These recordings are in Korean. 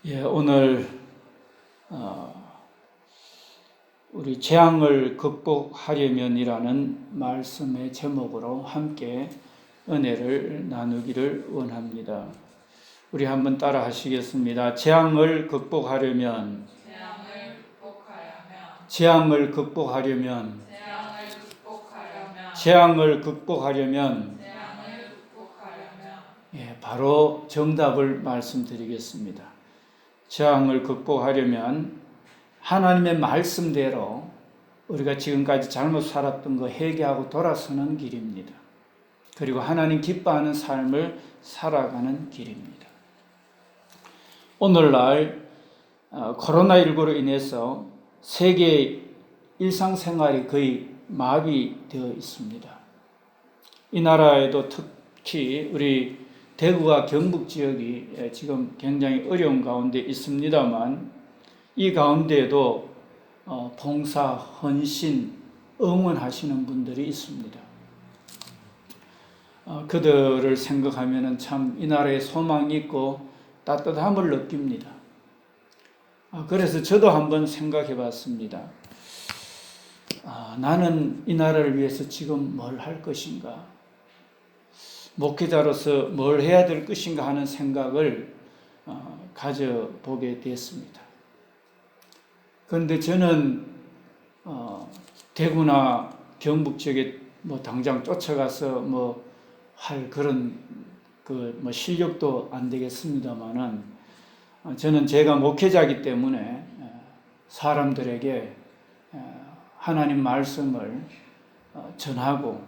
오늘 우리 재앙을 극복하려면이라는 말씀의 제목으로 함께 은혜를 나누기를 원합니다. 우리 한번 따라 하시겠습니다. 재앙을 극복하려면, 재앙을 극복하려면, 재앙을 극복하려면, 바로 정답을 말씀드리겠습니다. 재앙을 극복하려면 하나님의 말씀대로 우리가 지금까지 잘못 살았던 거 회개하고 돌아서는 길입니다. 그리고 하나님 기뻐하는 삶을 살아가는 길입니다. 오늘날 코로나19로 인해서 세계 일상생활이 거의 마비되어 있습니다. 이 나라에도 특히 우리 대구와 경북 지역이 지금 굉장히 어려운 가운데 있습니다만 이 가운데에도 봉사, 헌신, 응원하시는 분들이 있습니다. 그들을 생각하면 참 이 나라에 소망이 있고 따뜻함을 느낍니다. 그래서 저도 한번 생각해 봤습니다. 나는 이 나라를 위해서 지금 뭘 할 것인가? 목회자로서 뭘 해야 될 것인가 하는 생각을 가져보게 됐습니다. 그런데 저는 대구나 경북 지역에 당장 쫓아가서 할 그런 실력도 안 되겠습니다만은 저는 제가 목회자이기 때문에 사람들에게 하나님 말씀을 전하고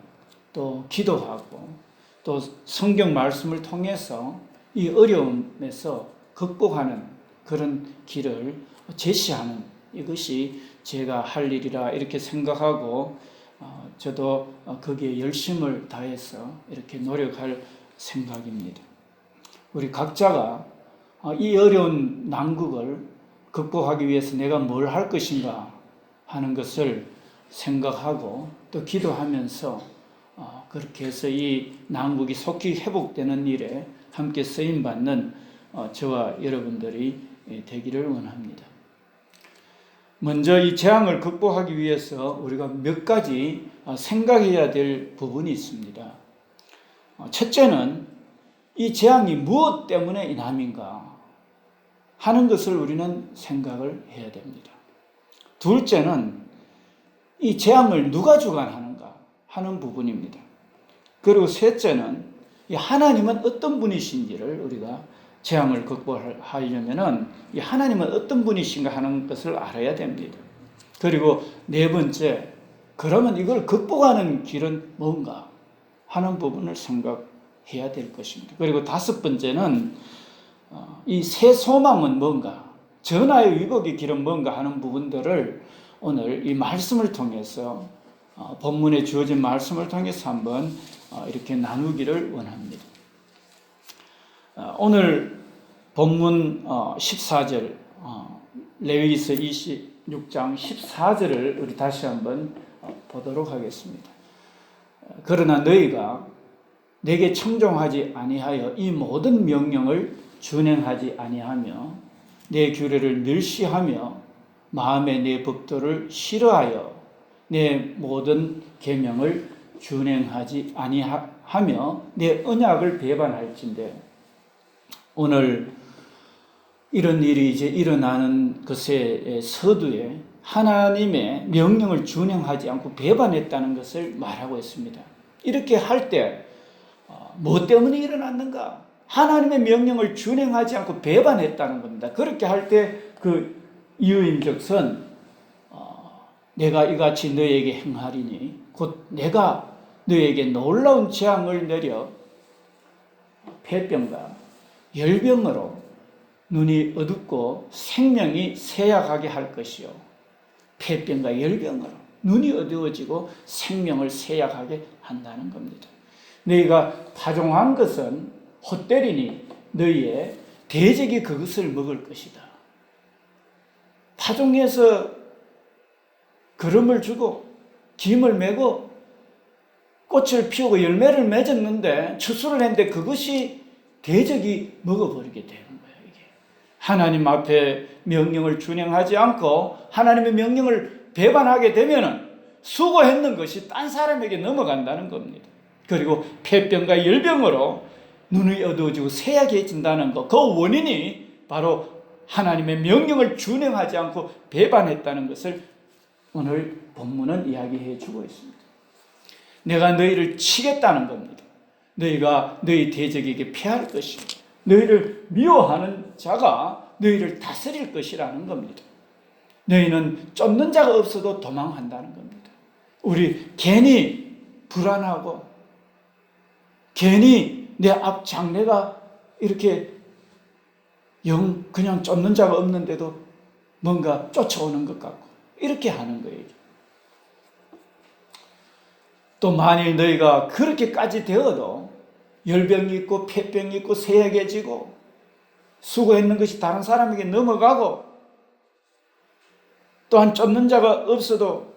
또 기도하고 또 성경 말씀을 통해서 이 어려움에서 극복하는 그런 길을 제시하는 이것이 제가 할 일이라 이렇게 생각하고 저도 거기에 열심을 다해서 이렇게 노력할 생각입니다. 우리 각자가 이 어려운 난국을 극복하기 위해서 내가 뭘 할 것인가 하는 것을 생각하고 또 기도하면서 그렇게 해서 이 난국이 속히 회복되는 일에 함께 쓰임받는 저와 여러분들이 되기를 원합니다. 먼저 이 재앙을 극복하기 위해서 우리가 몇 가지 생각해야 될 부분이 있습니다. 첫째는 이 재앙이 무엇 때문에 인함인가 하는 것을 우리는 생각을 해야 됩니다. 둘째는 이 재앙을 누가 주관하는가 하는 부분입니다. 그리고 셋째는 이 하나님은 어떤 분이신지를 우리가 재앙을 극복하려면은 이 하나님은 어떤 분이신가 하는 것을 알아야 됩니다. 그리고 네 번째, 그러면 이걸 극복하는 길은 뭔가 하는 부분을 생각해야 될 것입니다. 그리고 다섯 번째는 이 새 소망은 뭔가, 전하의 위복의 길은 뭔가 하는 부분들을 오늘 이 말씀을 통해서 본문에 주어진 말씀을 통해서 한번 이렇게 나누기를 원합니다. 오늘 본문 14절 레위기서 26장 14절을 우리 다시 한번 보도록 하겠습니다. 그러나 너희가 내게 청종하지 아니하여 이 모든 명령을 준행하지 아니하며 내 규례를 멸시하며 마음에 내 법도를 싫어하여 내 모든 계명을 준행하지 아니하며 내 언약을 배반할진대. 오늘 이런 일이 이제 일어나는 것의 서두에 하나님의 명령을 준행하지 않고 배반했다는 것을 말하고 있습니다. 이렇게 할 때 뭐 때문에 일어났는가? 하나님의 명령을 준행하지 않고 배반했다는 겁니다. 그렇게 할 때 그 이유인즉슨 내가 이같이 너에게 행하리니 곧 내가 너에게 놀라운 재앙을 내려 폐병과 열병으로 눈이 어둡고 생명이 쇠약하게 할 것이요. 폐병과 열병으로 눈이 어두워지고 생명을 쇠약하게 한다는 겁니다. 너희가 파종한 것은 헛되리니 너희의 대적이 그것을 먹을 것이다. 파종해서 거름을 주고 김을 메고 꽃을 피우고 열매를 맺었는데 추수를 했는데 그것이 대적이 먹어버리게 되는 거예요. 이게 하나님 앞에 명령을 준행하지 않고 하나님의 명령을 배반하게 되면은 수고했는 것이 딴 사람에게 넘어간다는 겁니다. 그리고 폐병과 열병으로 눈이 어두워지고 쇠약해진다는 것, 그 원인이 바로 하나님의 명령을 준행하지 않고 배반했다는 것을 오늘 본문은 이야기해 주고 있습니다. 내가 너희를 치겠다는 겁니다. 너희가 너희 대적에게 패할 것입니다. 너희를 미워하는 자가 너희를 다스릴 것이라는 겁니다. 너희는 쫓는 자가 없어도 도망한다는 겁니다. 우리 괜히 불안하고 괜히 내 앞 장래가 이렇게 그냥 쫓는 자가 없는데도 뭔가 쫓아오는 것 같고 이렇게 하는 거예요. 또 만일 너희가 그렇게까지 되어도 열병이 있고 폐병이 있고 쇠약해지고 수고했는 것이 다른 사람에게 넘어가고 또한 쫓는 자가 없어도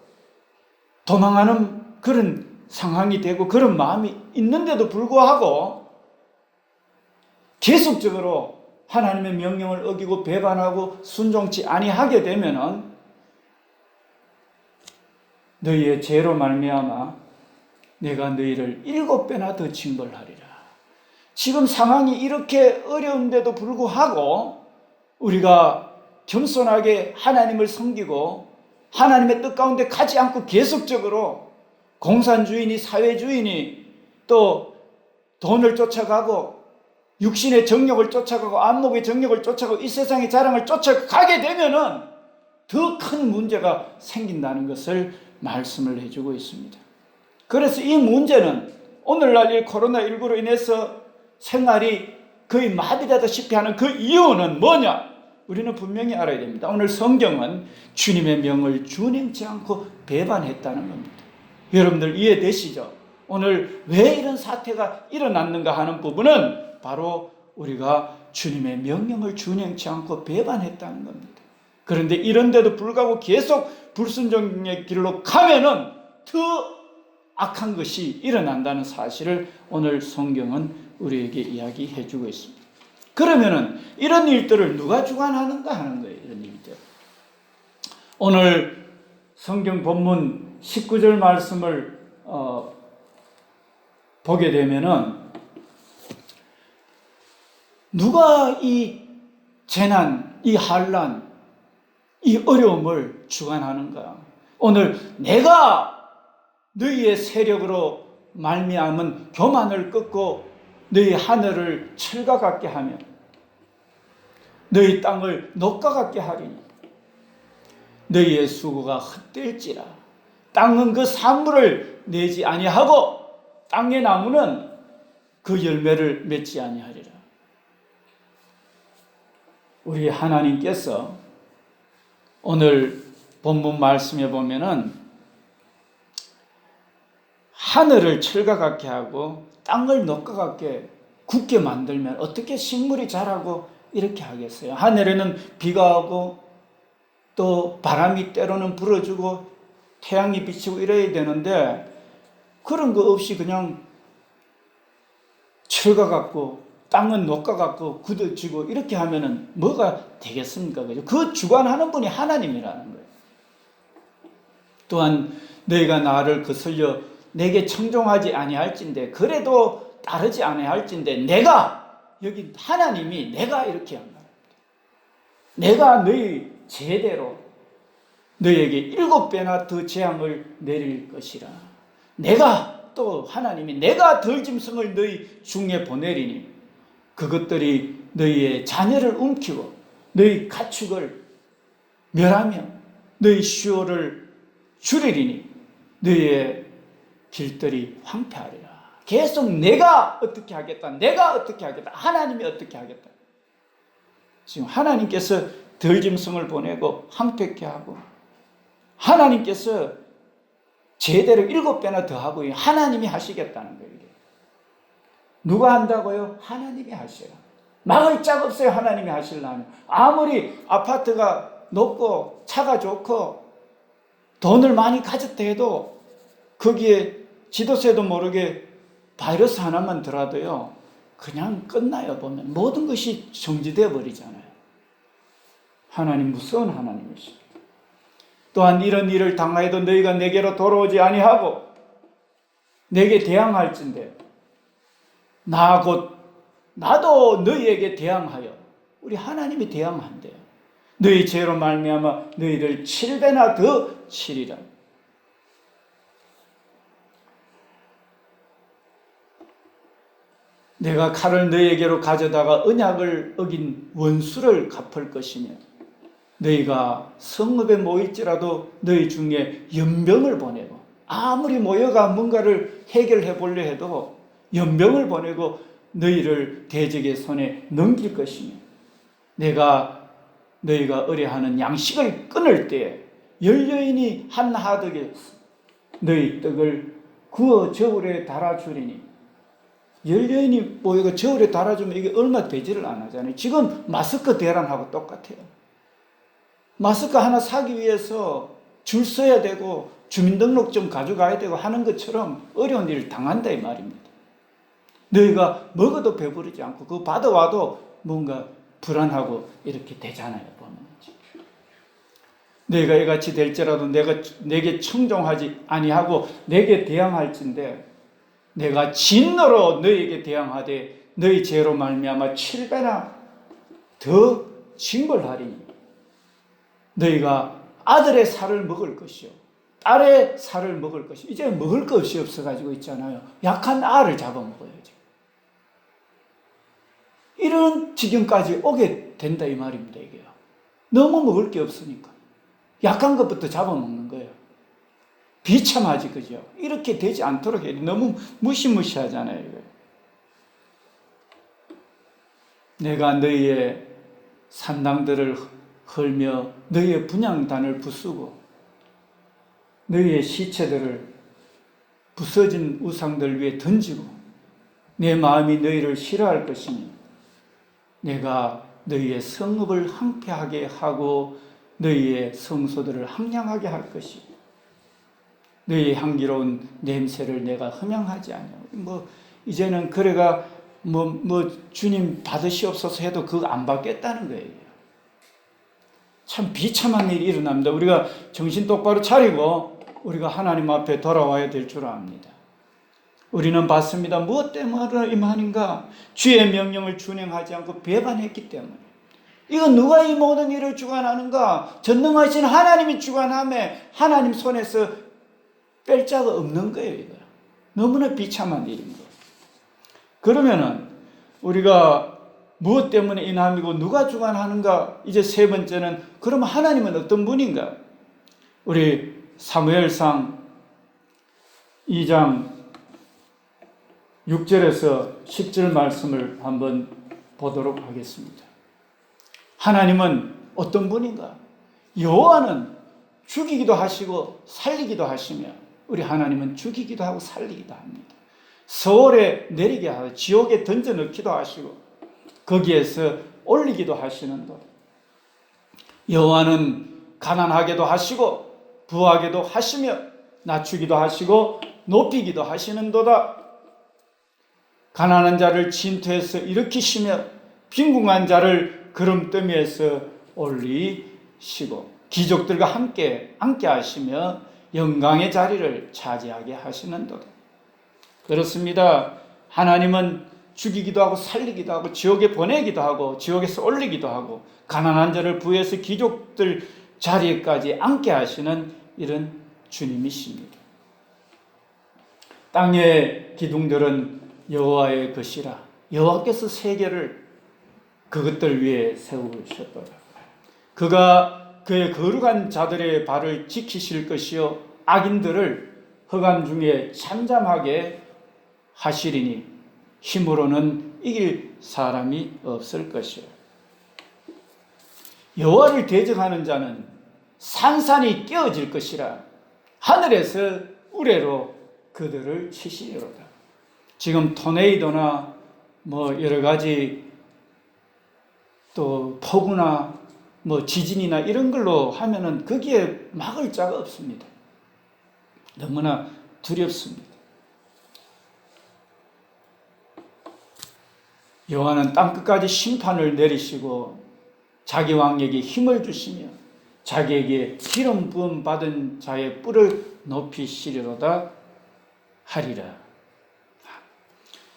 도망하는 그런 상황이 되고 그런 마음이 있는데도 불구하고 계속적으로 하나님의 명령을 어기고 배반하고 순종치 아니하게 되면은 너희의 죄로 말미암아 내가 너희를 7배나 더 징벌하리라. 지금 상황이 이렇게 어려운데도 불구하고 우리가 겸손하게 하나님을 섬기고 하나님의 뜻 가운데 가지 않고 계속적으로 공산주의니 사회주의니 또 돈을 쫓아가고 육신의 정욕을 쫓아가고 안목의 정욕을 쫓아가고 이 세상의 자랑을 쫓아가게 되면은 더 큰 문제가 생긴다는 것을 말씀을 해주고 있습니다. 그래서 이 문제는 오늘날 이 코로나19로 인해서 생활이 거의 마비되다시피 하는 그 이유는 뭐냐? 우리는 분명히 알아야 됩니다. 오늘 성경은 주님의 명을 준행치 않고 배반했다는 겁니다. 여러분들 이해되시죠? 오늘 왜 이런 사태가 일어났는가 하는 부분은 바로 우리가 주님의 명령을 준행치 않고 배반했다는 겁니다. 그런데 이런데도 불구하고 계속 불순종의 길로 가면은 더 악한 것이 일어난다는 사실을 오늘 성경은 우리에게 이야기해 주고 있습니다. 그러면은 이런 일들을 누가 주관하는가 하는 거예요. 이런 일들. 오늘 성경 본문 19절 말씀을 보게 되면은 누가 이 재난, 이 환난, 이 어려움을 주관하는가? 오늘 내가 너희의 세력으로 말미암은 교만을 꺾고 너희 하늘을 철과 같게 하며 너희 땅을 녹과 같게 하리니 너희의 수고가 헛될지라. 땅은 그 산물을 내지 아니하고 땅의 나무는 그 열매를 맺지 아니하리라. 우리 하나님께서 오늘 본문 말씀에 보면은 하늘을 철과 같게 하고 땅을 녹과 같게 굳게 만들면 어떻게 식물이 자라고 이렇게 하겠어요? 하늘에는 비가 오고 또 바람이 때로는 불어주고 태양이 비치고 이래야 되는데 그런 거 없이 그냥 철과 같고 땅은 녹과 같고 굳어지고 이렇게 하면은 뭐가 되겠습니까? 그죠? 그 주관하는 분이 하나님이라는 거예요. 또한 너희가 나를 거슬려 내게 청종하지 아니할진대 그래도 따르지 아니할진대 내가 여기 하나님이 내가 이렇게 한 거예요. 내가 너희 제대로 너희에게 7배나 더 재앙을 내릴 것이라. 내가 또 하나님이 내가 덜짐승을 너희 중에 보내리니 그것들이 너희의 자녀를 움키고 너희 가축을 멸하며 너희 수요를 줄이리니 너희의 길들이 황폐하리라. 계속 내가 어떻게 하겠다, 내가 어떻게 하겠다, 하나님이 어떻게 하겠다. 지금 하나님께서 덜짐승을 보내고 황폐케 하고 하나님께서 제대로 7배나 더 하고 하나님이 하시겠다는 거예요. 누가 한다고요? 하나님이 하셔요. 막을 짝 없어요. 하나님이 하시려면. 아무리 아파트가 높고 차가 좋고 돈을 많이 가졌다 해도 거기에 지도세도 모르게 바이러스 하나만 들어도요 그냥 끝나요. 보면 모든 것이 정지되어 버리잖아요. 하나님 무서운 하나님이십니다. 또한 이런 일을 당하여도 너희가 내게로 돌아오지 아니하고 내게 대항할진대 나 곧 나도 너희에게 대항하여 우리 하나님이 대항한대요. 너희 죄로 말미암아 너희를 7배나 더 치리라. 내가 칼을 너희에게로 가져다가 언약을 어긴 원수를 갚을 것이며 너희가 성읍에 모일지라도 너희 중에 연병을 보내고 아무리 모여가 뭔가를 해결해 보려 해도 연병을 보내고 너희를 대적의 손에 넘길 것이며 내가 너희가 의뢰하는 양식을 끊을 때에 열여인이 한 하덕에서 너희 떡을 구워 저울에 달아주리니 열여인이 모여가 저울에 달아주면 이게 얼마 되지를 않잖아요. 지금 마스크 대란하고 똑같아요. 마스크 하나 사기 위해서 줄 서야 되고 주민등록증 가져가야 되고 하는 것처럼 어려운 일을 당한다 이 말입니다. 너희가 먹어도 배부르지 않고 그거 받아와도 뭔가 불안하고 이렇게 되잖아요. 보면. 너희가 이같이 될지라도 내게 청종하지 아니하고 내게 대항할진대 내가 진노로 너희에게 대항하되 너희 죄로 말미암아 7배나 더 징벌하리니 너희가 아들의 살을 먹을 것이요 딸의 살을 먹을 것이요 이제 먹을 것이 없어가지고 있잖아요. 약한 알을 잡아먹어야지. 이런 지경까지 오게 된다 이 말입니다. 이게요. 너무 먹을 게 없으니까 약한 것부터 잡아먹는 거예요. 비참하지 그죠? 이렇게 되지 않도록 해야 돼. 너무 무시무시하잖아요. 이거. 내가 너희의 산당들을 헐며 너희의 분향단을 부수고 너희의 시체들을 부서진 우상들 위에 던지고 내 마음이 너희를 싫어할 것이니 내가 너희의 성읍을 황폐하게 하고 너희의 성소들을 함량하게 할 것이고 너희의 향기로운 냄새를 내가 흠양하지 않냐. 이제는 그래가 주님 받으시옵소서 해도 그거 안 받겠다는 거예요. 참 비참한 일이 일어납니다. 우리가 정신 똑바로 차리고 우리가 하나님 앞에 돌아와야 될 줄 압니다. 우리는 받습니다. 무엇 때문에 임하는가? 주의 명령을 준행하지 않고 배반했기 때문에. 이건 누가 이 모든 일을 주관하는가? 전능하신 하나님이 주관함에 하나님 손에서 뺄 자가 없는 거예요. 이거. 너무나 비참한 일인 거예요. 그러면은 우리가 무엇 때문에 인함이고 누가 주관하는가? 이제 세 번째는 그러면 하나님은 어떤 분인가? 우리 사무엘상 2장 6절에서 10절 말씀을 한번 보도록 하겠습니다. 하나님은 어떤 분인가? 여호와는 죽이기도 하시고 살리기도 하시며 우리 하나님은 죽이기도 하고 살리기도 합니다. 서울에 내리게 하고 지옥에 던져 넣기도 하시고 거기에서 올리기도 하시는도 여호와는 가난하게도 하시고 부하게도 하시며 낮추기도 하시고 높이기도 하시는도다. 가난한 자를 진토에서 일으키시며 빈궁한 자를 구름더미에서 올리시고 기족들과 함께 하시며 영광의 자리를 차지하게 하시는도다. 그렇습니다. 하나님은 죽이기도 하고 살리기도 하고 지옥에 보내기도 하고 지옥에서 올리기도 하고 가난한 자를 부에서 귀족들 자리에까지 앉게 하시는 이런 주님이십니다. 땅의 기둥들은 여호와의 것이라 여호와께서 세계를 그것들 위에 세우셨더라. 그가 그의 거룩한 자들의 발을 지키실 것이요 악인들을 흑암 중에 잠잠하게 하시리니 힘으로는 이길 사람이 없을 것이요. 여호와를 대적하는 자는 산산이 깨어질 것이라 하늘에서 우레로 그들을 치시리로다. 지금 토네이도나 여러 가지 또 폭우나 지진이나 이런 걸로 하면은 거기에 막을 자가 없습니다. 너무나 두렵습니다. 여호와는 땅끝까지 심판을 내리시고 자기 왕에게 힘을 주시며 자기에게 기름 부음 받은 자의 뿔을 높이시리로다 하리라.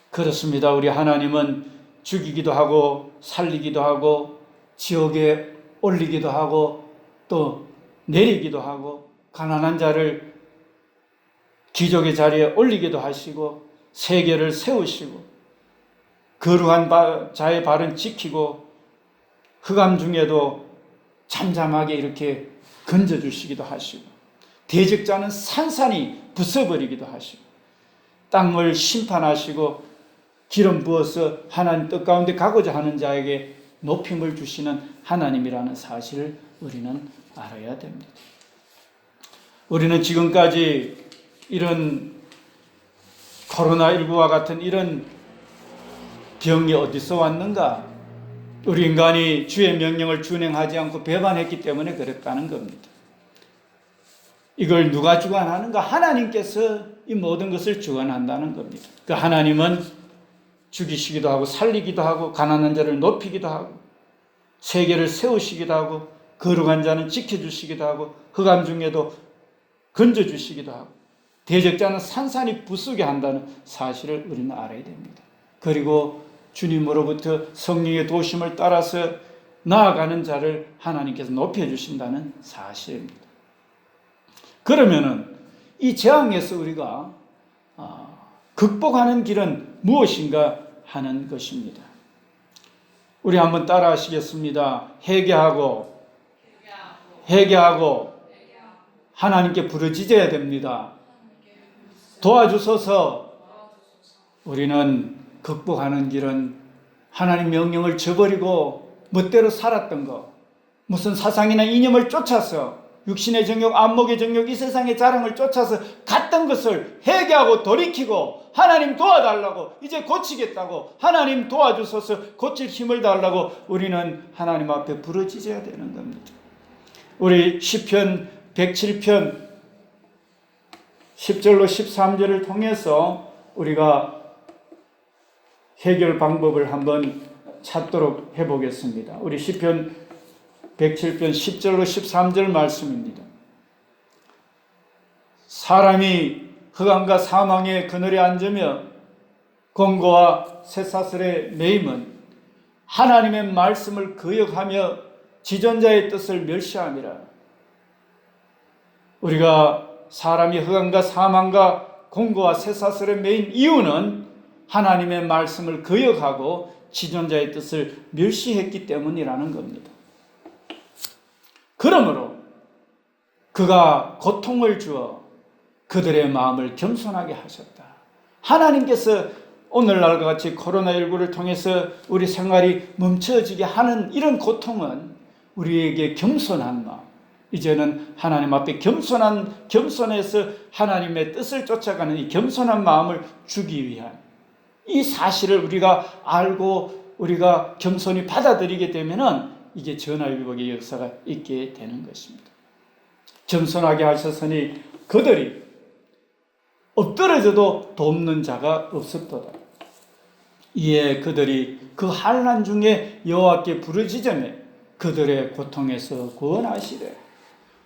그렇습니다. 우리 하나님은 죽이기도 하고 살리기도 하고 지옥에 올리기도 하고 또 내리기도 하고 가난한 자를 기족의 자리에 올리기도 하시고 세계를 세우시고 거룩한 자의 발은 지키고 흑암 중에도 잠잠하게 이렇게 건져주시기도 하시고 대적자는 산산이 부숴버리기도 하시고 땅을 심판하시고 기름 부어서 하나님 뜻 가운데 가고자 하는 자에게 높임을 주시는 하나님이라는 사실을 우리는 알아야 됩니다. 우리는 지금까지 이런 코로나19와 같은 이런 병이 어디서 왔는가? 우리 인간이 주의 명령을 준행하지 않고 배반했기 때문에 그랬다는 겁니다. 이걸 누가 주관하는가? 하나님께서 이 모든 것을 주관한다는 겁니다. 그 하나님은 죽이시기도 하고 살리기도 하고 가난한 자를 높이기도 하고 세계를 세우시기도 하고 거룩한 자는 지켜주시기도 하고 흑암 중에도 건져주시기도 하고 대적자는 산산이 부수게 한다는 사실을 우리는 알아야 됩니다. 그리고 주님으로부터 성령의 도심을 따라서 나아가는 자를 하나님께서 높여주신다는 사실입니다. 그러면은 이 재앙에서 우리가 극복하는 길은 무엇인가 하는 것입니다. 우리 한번 따라 하시겠습니다. 회개하고 하나님께 부르짖어야 됩니다. 도와주소서. 우리는 극복하는 길은 하나님 명령을 저버리고 멋대로 살았던 것, 무슨 사상이나 이념을 쫓아서 육신의 정욕, 안목의 정욕, 이 세상의 자랑을 쫓아서 갔던 것을 회개하고 돌이키고 하나님 도와달라고, 이제 고치겠다고, 하나님 도와주소서, 고칠 힘을 달라고 우리는 하나님 앞에 부르짖어야 되는 겁니다. 우리 시편 107편 10절로 13절을 통해서 우리가 해결 방법을 한번 찾도록 해보겠습니다. 우리 시편 107편 10절로 13절 말씀입니다. 사람이 흑암과 사망의 그늘에 앉으며 공고와 쇠사슬에 매임은 하나님의 말씀을 거역하며 지존자의 뜻을 멸시함이라. 우리가 사람이 흑암과 사망과 공고와 쇠사슬에 매인 이유는 하나님의 말씀을 거역하고 지존자의 뜻을 멸시했기 때문이라는 겁니다. 그러므로 그가 고통을 주어 그들의 마음을 겸손하게 하셨다. 하나님께서 오늘날과 같이 코로나19를 통해서 우리 생활이 멈춰지게 하는 이런 고통은 우리에게 겸손한 마음, 이제는 하나님 앞에 겸손해서 하나님의 뜻을 쫓아가는 이 겸손한 마음을 주기 위한 이 사실을 우리가 알고 우리가 겸손히 받아들이게 되면은 이게 전화위복의 역사가 있게 되는 것입니다. 겸손하게 하셨으니 그들이 엎드러져도 돕는 자가 없었도다. 이에 그들이 그 환난 중에 여호와께 부르짖으며 그들의 고통에서 구원하시되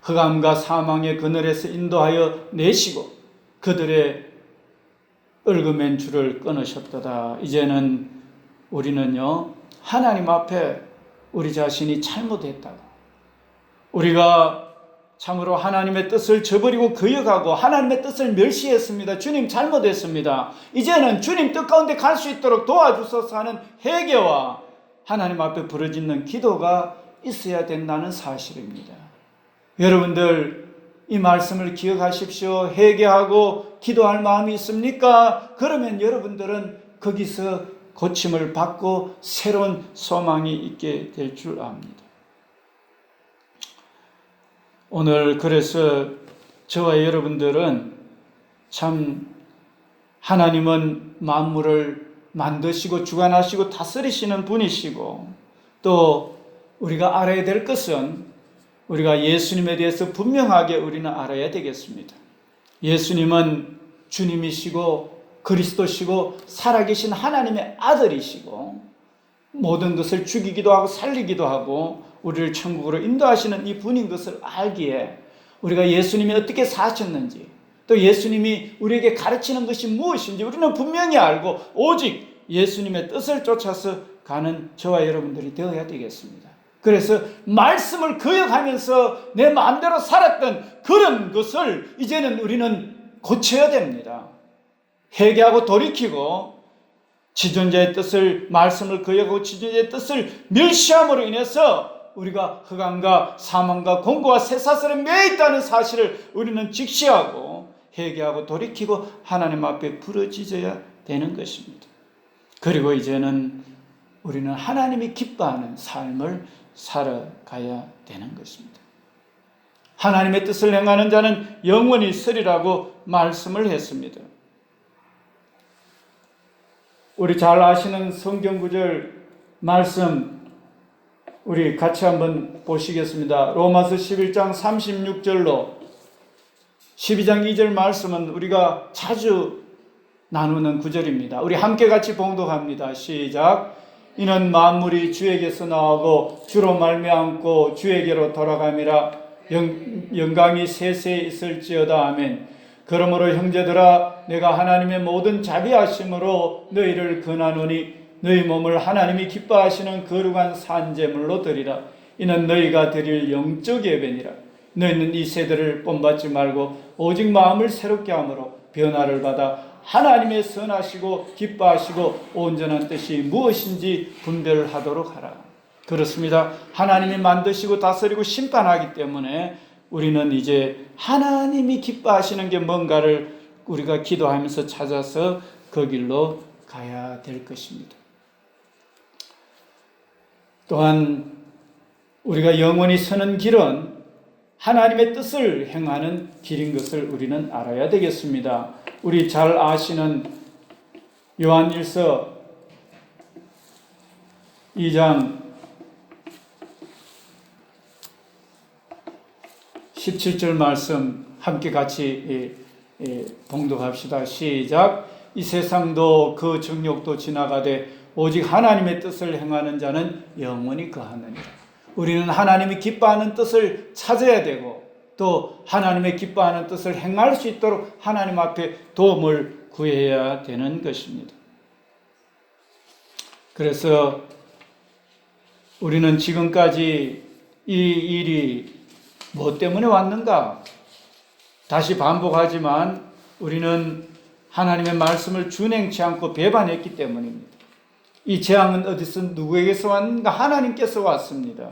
흑암과 사망의 그늘에서 인도하여 내시고 그들의 얽어맨 줄을 끊으셨도다. 이제는 우리는요, 하나님 앞에 우리 자신이 잘못했다고, 우리가 참으로 하나님의 뜻을 저버리고 거역하고 하나님의 뜻을 멸시했습니다. 주님 잘못했습니다. 이제는 주님 뜻 가운데 갈 수 있도록 도와주소서 하는 회개와 하나님 앞에 부르짖는 기도가 있어야 된다는 사실입니다. 여러분들 이 말씀을 기억하십시오. 회개하고 기도할 마음이 있습니까? 그러면 여러분들은 거기서 고침을 받고 새로운 소망이 있게 될 줄 압니다. 오늘 그래서 저와 여러분들은 참 하나님은 만물을 만드시고 주관하시고 다스리시는 분이시고, 또 우리가 알아야 될 것은 우리가 예수님에 대해서 분명하게 우리는 알아야 되겠습니다. 예수님은 주님이시고 그리스도시고 살아계신 하나님의 아들이시고 모든 것을 죽이기도 하고 살리기도 하고 우리를 천국으로 인도하시는 이 분인 것을 알기에 우리가 예수님이 어떻게 사셨는지, 또 예수님이 우리에게 가르치는 것이 무엇인지 우리는 분명히 알고 오직 예수님의 뜻을 쫓아서 가는 저와 여러분들이 되어야 되겠습니다. 그래서 말씀을 거역하면서 내 마음대로 살았던 그런 것을 이제는 우리는 고쳐야 됩니다. 회개하고 돌이키고 지존자의 뜻을, 말씀을 거역하고 지존자의 뜻을 멸시함으로 인해서 우리가 흑암과 사망과 공고와 쇠사슬에 매여 있다는 사실을 우리는 직시하고 회개하고 돌이키고 하나님 앞에 부르짖어야 되는 것입니다. 그리고 이제는 우리는 하나님이 기뻐하는 삶을 살아가야 되는 것입니다. 하나님의 뜻을 행하는 자는 영원히 서리라고 말씀을 했습니다. 우리 잘 아시는 성경 구절 말씀 우리 같이 한번 보시겠습니다. 로마서 11장 36절로 12장 2절 말씀은 우리가 자주 나누는 구절입니다. 우리 함께 같이 봉독합니다. 시작. 이는 만물이 주에게서 나오고 주로 말미암고 주에게로 돌아감이라. 영광이 세세에 있을지어다. 아멘. 그러므로 형제들아, 내가 하나님의 모든 자비하심으로 너희를 권하노니 너희 몸을 하나님이 기뻐하시는 거룩한 산제물로 드리라. 이는 너희가 드릴 영적 예배니라. 너희는 이 세대를 본받지 말고 오직 마음을 새롭게 함으로 변화를 받아 하나님의 선하시고 기뻐하시고 온전한 뜻이 무엇인지 분별하도록 하라. 그렇습니다. 하나님이 만드시고 다스리고 심판하기 때문에 우리는 이제 하나님이 기뻐하시는 게 뭔가를 우리가 기도하면서 찾아서 그 길로 가야 될 것입니다. 또한 우리가 영원히 서는 길은 하나님의 뜻을 행하는 길인 것을 우리는 알아야 되겠습니다. 우리 잘 아시는 요한일서 2장 17절 말씀 함께 같이 봉독합시다. 시작. 이 세상도 그 정욕도 지나가되 오직 하나님의 뜻을 행하는 자는 영원히 거하느니라. 우리는 하나님이 기뻐하는 뜻을 찾아야 되고 또 하나님의 기뻐하는 뜻을 행할 수 있도록 하나님 앞에 도움을 구해야 되는 것입니다. 그래서 우리는 지금까지 이 일이 무엇 때문에 왔는가? 다시 반복하지만 우리는 하나님의 말씀을 준행치 않고 배반했기 때문입니다. 이 재앙은 어디서 누구에게서 왔는가? 하나님께서 왔습니다.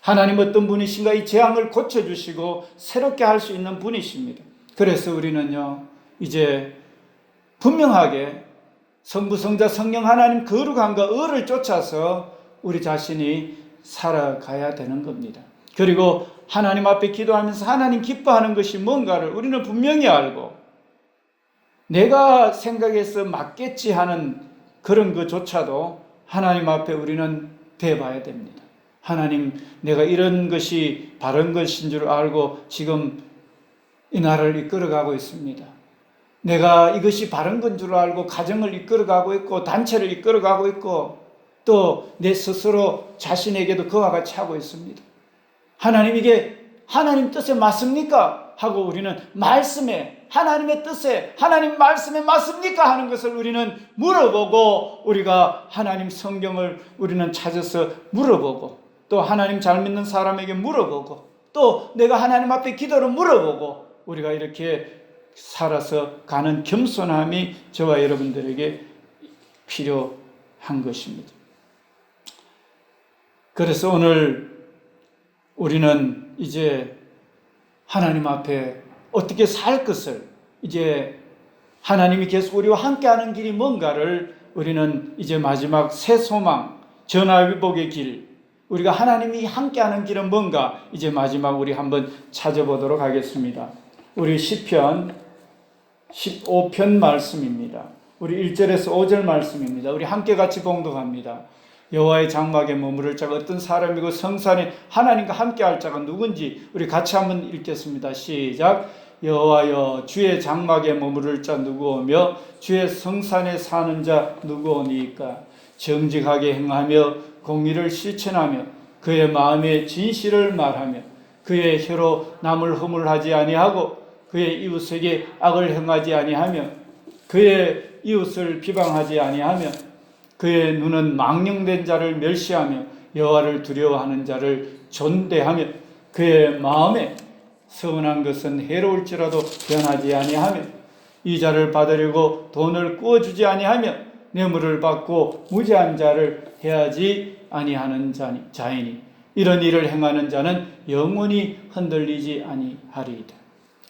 하나님 어떤 분이신가? 이 재앙을 고쳐주시고 새롭게 할 수 있는 분이십니다. 그래서 우리는요, 이제 분명하게 성부, 성자, 성령 하나님 거룩함과 의를 쫓아서 우리 자신이 살아가야 되는 겁니다. 그리고 하나님 앞에 기도하면서 하나님 기뻐하는 것이 뭔가를 우리는 분명히 알고 내가 생각해서 맞겠지 하는 그런 것조차도 하나님 앞에 우리는 대봐야 됩니다. 하나님, 내가 이런 것이 바른 것인 줄 알고 지금 이 나라를 이끌어가고 있습니다. 내가 이것이 바른 건 줄 알고 가정을 이끌어가고 있고 단체를 이끌어가고 있고 또 내 스스로 자신에게도 그와 같이 하고 있습니다. 하나님, 이게 하나님 뜻에 맞습니까? 하고 우리는 말씀에, 하나님의 뜻에, 하나님 말씀에 맞습니까? 하는 것을 우리는 물어보고 우리가 하나님 성경을 우리는 찾아서 물어보고 또 하나님 잘 믿는 사람에게 물어보고 또 내가 하나님 앞에 기도로 물어보고 우리가 이렇게 살아서 가는 겸손함이 저와 여러분들에게 필요한 것입니다. 그래서 오늘 우리는 이제 하나님 앞에 어떻게 살 것을, 이제 하나님이 계속 우리와 함께하는 길이 뭔가를 우리는 이제 마지막 새 소망, 전화위복의 길, 우리가 하나님이 함께하는 길은 뭔가 이제 마지막 우리 한번 찾아보도록 하겠습니다. 우리 시편 15편 말씀입니다. 우리 1절에서 5절 말씀입니다. 우리 함께 같이 봉독합니다. 여호와의 장막에 머무를 자가 어떤 사람이고 성산에 하나님과 함께할 자가 누군지 우리 같이 한번 읽겠습니다. 시작. 여호와여, 주의 장막에 머무를 자 누구오며 주의 성산에 사는 자 누구오니까? 정직하게 행하며 공의를 실천하며 그의 마음의 진실을 말하며 그의 혀로 남을 허물하지 아니하고 그의 이웃에게 악을 행하지 아니하며 그의 이웃을 비방하지 아니하며 그의 눈은 망령된 자를 멸시하며 여호와를 두려워하는 자를 존대하며 그의 마음에 서운한 것은 해로울지라도 변하지 아니하며 이 자를 받으려고 돈을 꾸어주지 아니하며 뇌물을 받고 무죄한 자를 해하지 아니하는 자이니 이런 일을 행하는 자는 영원히 흔들리지 아니하리이다.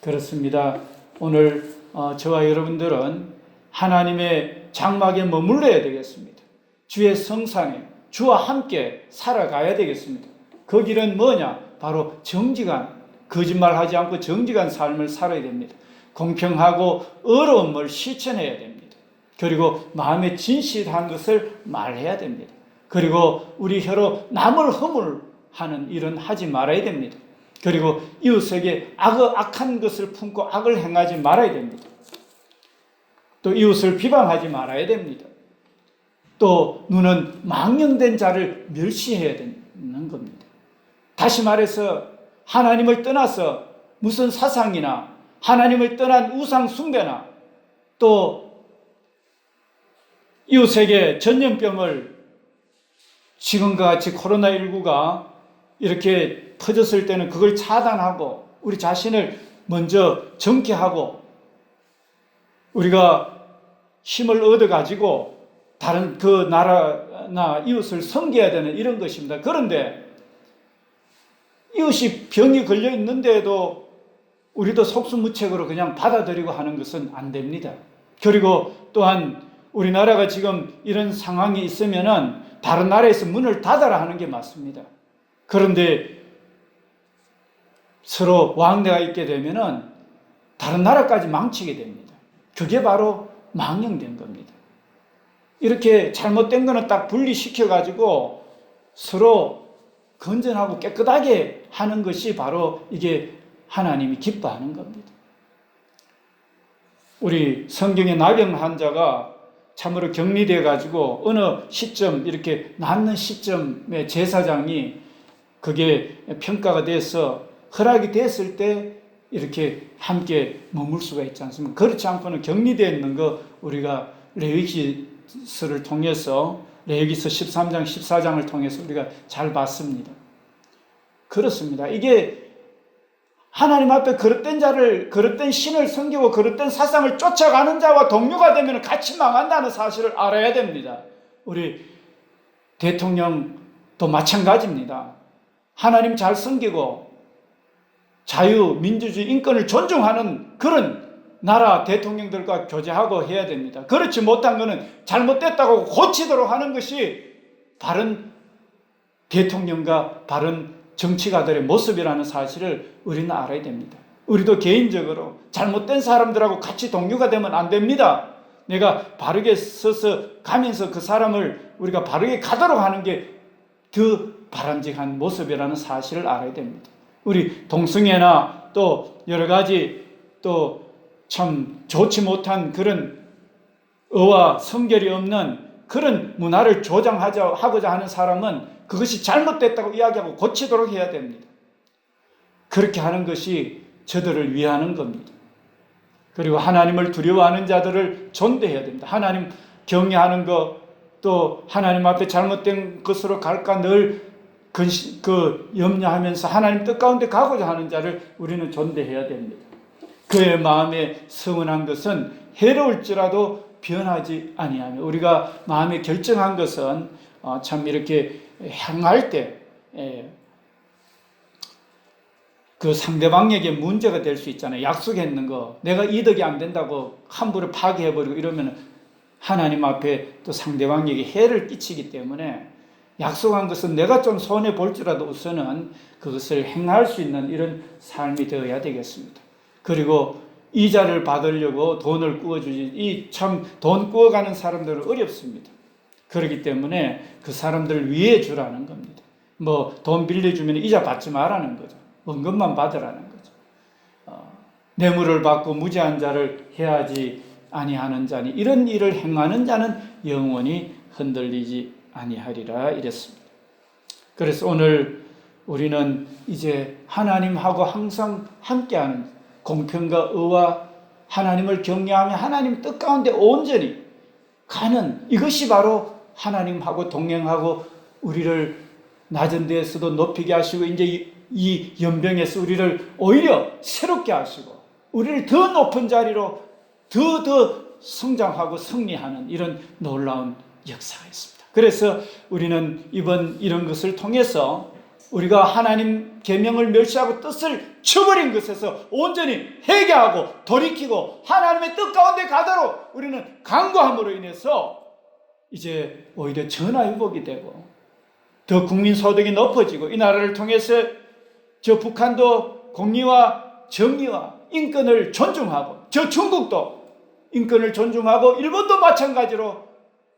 그렇습니다. 오늘 저와 여러분들은 하나님의 장막에 머물러야 되겠습니다. 주의 성산에 주와 함께 살아가야 되겠습니다. 그 길은 뭐냐? 바로 정직한, 거짓말하지 않고 정직한 삶을 살아야 됩니다. 공평하고 의로움을 실천해야 됩니다. 그리고 마음에 진실한 것을 말해야 됩니다. 그리고 우리 혀로 남을 허물하는 일은 하지 말아야 됩니다. 그리고 이웃에게 악한 것을 품고 악을 행하지 말아야 됩니다. 또 이웃을 비방하지 말아야 됩니다. 또 눈은 망령된 자를 멸시해야 되는 겁니다. 다시 말해서 하나님을 떠나서 무슨 사상이나 하나님을 떠난 우상 숭배나 또 이웃에게 전염병을 지금과 같이 코로나19가 이렇게 퍼졌을 때는 그걸 차단하고 우리 자신을 먼저 정케하고 우리가 힘을 얻어가지고 다른 그 나라나 이웃을 섬겨야 되는 이런 것입니다. 그런데 이웃이 병이 걸려 있는데도 우리도 속수무책으로 그냥 받아들이고 하는 것은 안 됩니다. 그리고 또한 우리나라가 지금 이런 상황이 있으면은 다른 나라에서 문을 닫아라 하는 게 맞습니다. 그런데 서로 왕래가 있게 되면은 다른 나라까지 망치게 됩니다. 그게 바로 망령된 겁니다. 이렇게 잘못된 거는 딱 분리시켜가지고 서로 건전하고 깨끗하게 하는 것이 바로 이게 하나님이 기뻐하는 겁니다. 우리 성경의 나병 환자가 참으로 격리되어가지고 어느 시점, 이렇게 낫는 시점에 제사장이 그게 평가가 돼서 허락이 됐을 때 이렇게 함께 머물 수가 있지 않습니까? 그렇지 않고는 격리되어 있는 거 우리가 레위기서를 통해서 레위기서 13장, 14장을 통해서 우리가 잘 봤습니다. 그렇습니다. 이게 하나님 앞에 그릇된 신을 섬기고 그릇된 사상을 쫓아가는 자와 동료가 되면 같이 망한다는 사실을 알아야 됩니다. 우리 대통령도 마찬가지입니다. 하나님 잘 섬기고 자유, 민주주의, 인권을 존중하는 그런 나라 대통령들과 교제하고 해야 됩니다. 그렇지 못한 것은 잘못됐다고 고치도록 하는 것이 바른 대통령과 바른 정치가들의 모습이라는 사실을 우리는 알아야 됩니다. 우리도 개인적으로 잘못된 사람들하고 같이 동료가 되면 안 됩니다. 내가 바르게 서서 가면서 그 사람을 우리가 바르게 가도록 하는 게 더 바람직한 모습이라는 사실을 알아야 됩니다. 우리 동성애나 또 여러 가지 또 참 좋지 못한 그런 의와 성결이 없는 그런 문화를 조장하고자 하는 사람은 그것이 잘못됐다고 이야기하고 고치도록 해야 됩니다. 그렇게 하는 것이 저들을 위하는 겁니다. 그리고 하나님을 두려워하는 자들을 존대해야 됩니다. 하나님 경외하는 것, 또 하나님 앞에 잘못된 것으로 갈까 늘 염려하면서 하나님 뜻 가운데 가고자 하는 자를 우리는 존대해야 됩니다. 그의 마음에 서운한 것은 해로울지라도 변하지 아니하며 우리가 마음에 결정한 것은 참 이렇게 행할 때 그 상대방에게 문제가 될 수 있잖아요. 약속했는 거 내가 이득이 안 된다고 함부로 파기해버리고 이러면 하나님 앞에 또 상대방에게 해를 끼치기 때문에 약속한 것은 내가 좀 손해 볼지라도 우선은 그것을 행할 수 있는 이런 삶이 되어야 되겠습니다. 그리고 이자를 받으려고 돈을 꾸어주지, 이 참 돈 꾸어가는 사람들은 어렵습니다. 그렇기 때문에 그 사람들을 위해 주라는 겁니다. 뭐 돈 빌려주면 이자 받지 말라는 거죠. 원금만 받으라는 거죠. 뇌물을 받고 무죄한 자를 해하지 아니하는 자니 이런 일을 행하는 자는 영원히 흔들리지 아니하리라 이랬습니다. 그래서 오늘 우리는 이제 하나님하고 항상 함께하는 공평과 의와 하나님을 경외하며 하나님 뜻 가운데 온전히 가는, 이것이 바로 하나님하고 동행하고 우리를 낮은 데에서도 높이게 하시고 이제 이 연병에서 우리를 오히려 새롭게 하시고 우리를 더 높은 자리로 더 성장하고 승리하는 이런 놀라운 역사가 있습니다. 그래서 우리는 이런 것을 통해서 우리가 하나님 계명을 멸시하고 뜻을 쳐버린 것에서 온전히 회개하고 돌이키고 하나님의 뜻 가운데 가도록 우리는 간구함으로 인해서 이제 오히려 전화위복이 되고 더 국민 소득이 높아지고 이 나라를 통해서 저 북한도 공의와 정의와 인권을 존중하고 저 중국도 인권을 존중하고 일본도 마찬가지로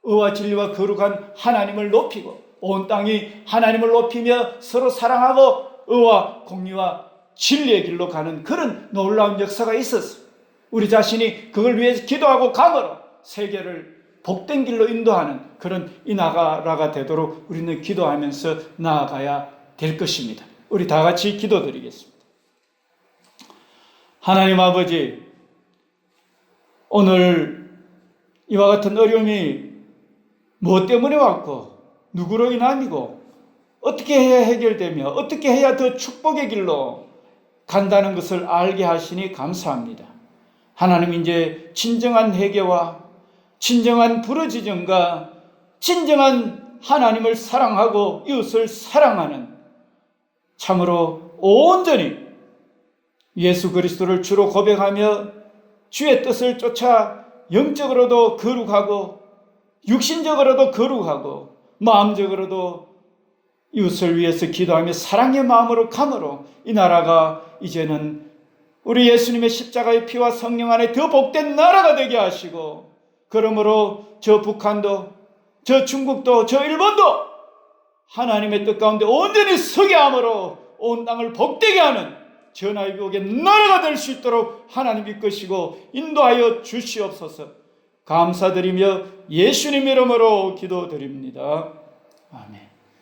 의와 진리와 거룩한 하나님을 높이고 온 땅이 하나님을 높이며 서로 사랑하고 의와 공의와 진리의 길로 가는 그런 놀라운 역사가 있었어요. 우리 자신이 그걸 위해서 기도하고 감으로 세계를 복된 길로 인도하는 그런 이 나라가 되도록 우리는 기도하면서 나아가야 될 것입니다. 우리 다 같이 기도드리겠습니다. 하나님 아버지, 오늘 이와 같은 어려움이 무엇 때문에 왔고 누구로 인함이고 어떻게 해야 해결되며 어떻게 해야 더 축복의 길로 간다는 것을 알게 하시니 감사합니다. 하나님, 이제 진정한 회개와 진정한 부르짖음과 진정한 하나님을 사랑하고 이웃을 사랑하는 참으로 온전히 예수 그리스도를 주로 고백하며 주의 뜻을 쫓아 영적으로도 거룩하고 육신적으로도 거룩하고 마음적으로도 이웃을 위해서 기도하며 사랑의 마음으로 감으로 이 나라가 이제는 우리 예수님의 십자가의 피와 성령 안에 더 복된 나라가 되게 하시고, 그러므로 저 북한도 저 중국도 저 일본도 하나님의 뜻 가운데 온전히 서게 함으로 온 땅을 복되게 하는 전화위복의 나라가 될 수 있도록 하나님 이끄시고 인도하여 주시옵소서. 감사드리며 예수님 이름으로 기도드립니다. 아멘.